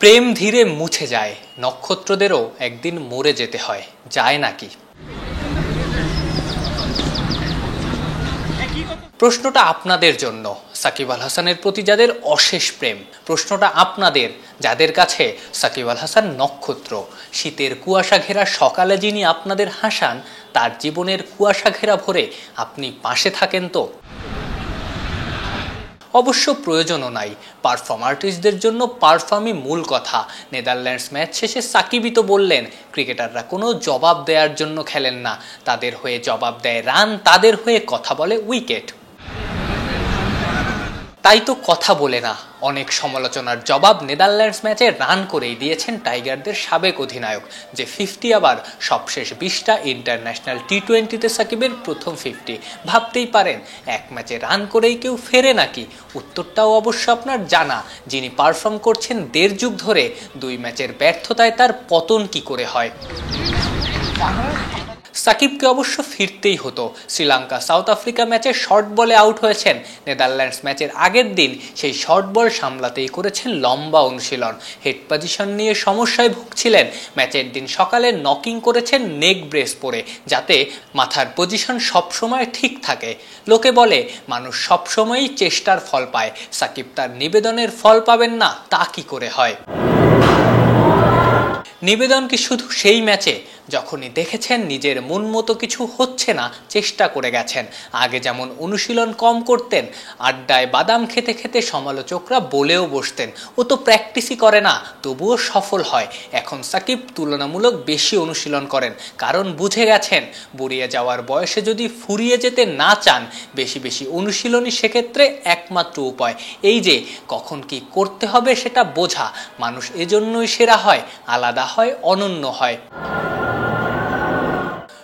প্রেম ধীরে মুছে যায়, নক্ষত্রদেরও একদিন মরে যেতে হয়, যায় নাকি? প্রশ্নটা আপনাদের জন্য, সাকিব আল হাসানের প্রতি যাদের অশেষ প্রেম। প্রশ্নটা আপনাদের, যাদের কাছে সাকিব আল হাসান নক্ষত্র। শীতের কুয়াশা ঘেরা সকালে যিনি আপনাদের হাসান, তার জীবনের কুয়াশা ঘেরা ভোরে আপনি পাশে থাকেন তো? অবশ্য প্রয়োজনও নাই, পারফর্ম আর্টিস্টদের জন্য পারফর্মই মূল কথা। নেদারল্যান্ডস ম্যাচ শেষে সাকিবই তো বললেন, ক্রিকেটাররা কোনো জবাব দেওয়ার জন্য খেলেন না, তাদের হয়ে জবাব দেয় রান, তাদের হয়ে কথা বলে উইকেট। তাই তো কথা বলে না, অনেক সমালোচনার জবাব নেদারল্যান্ডস ম্যাচে রান করেই দিয়েছেন টাইগারদের সাবেক অধিনায়ক। যে 50 আবার সবশেষ 20টা ইন্টারন্যাশনাল টি20তে সাকিবের প্রথম 50। ভাবতেই পারেন এক ম্যাচে রান করেই কেউ ফেরে নাকি? উত্তরটাও অবশ্য আপনার জানা। যিনি পারফর্ম করছেন 1.5 যুগ ধরে, 2 ম্যাচের ব্যর্থতায় তার পতন কি করে হয়? সাকিবকে অবশ্য ফিরতেই হতো। শ্রীলঙ্কা সাউথ আফ্রিকা ম্যাচে শর্ট বলে আউট হয়েছেন। নেদারল্যান্ডস ম্যাচের আগের দিন সেই শর্ট বল সামলাতেই করেছেন লম্বা অনুশীলন। হেড পজিশন নিয়ে সমস্যায় ভুগছিলেন। ম্যাচের দিন সকালে নকিং করেছেন নেক ব্রেস পরে, যাতে মাথার পজিশন সবসময় ঠিক থাকে। লোকে বলে মানুষ সবসময়ই চেষ্টার ফল পায়, সাকিব তার নিবেদনের ফল পাবেন না তা কি করে হয়? নিবেদন কি শুধু সেই ম্যাচে যখনই দেখেছেন নিজের মন মতো কিছু হচ্ছে না, চেষ্টা করে গেছেন? আগে যেমন অনুশীলন কম করতেন, আড্ডায় বাদাম খেতে খেতে সমালোচকরা বলেও বসতেন ও তো প্র্যাকটিসই করে না, তবুও সফল হয়। এখন সাকিব তুলনামূলক বেশি অনুশীলন করেন, কারণ বুঝে গেছেন বুড়িয়ে যাওয়ার বয়সে যদি ফুরিয়ে যেতে না চান, বেশি বেশি অনুশীলনই সেক্ষেত্রে একমাত্র উপায়। এই যে কখন কি করতে হবে সেটা বোঝা, মানুষ এজন্যই সেরা হয়, আলাদা হয়, অনন্য হয়।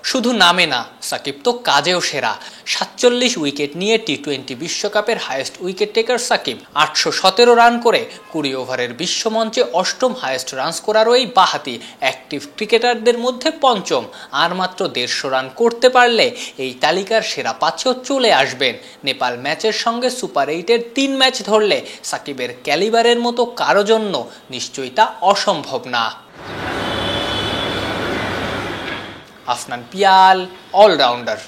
শুধু নামে না, সাকিব তো কাজেও সেরা। 47 উইকেট নিয়ে টি20 বিশ্বকাপের highest wicket taker Shakib. 817 run করে 20 ওভারের বিশ্বমঞ্চে 8ম হাইয়েস্ট রান স্কোরারও এই বাঁহাতি অ্যাক্টিভ ক্রিকেটারদের মধ্যে 5ম। আর মাত্র 150 রান করতে পারলে এই তালিকার সেরা 5-এও চলে আসবেন। নেপাল ম্যাচের সঙ্গে সুপার 8-এর 3 ম্যাচ ধরলে সাকিবের ক্যালিবারের মতো কারো জন্য নিশ্চয়ই তা অসম্ভব না। আফনান পিয়াল, অলরাউন্ডার।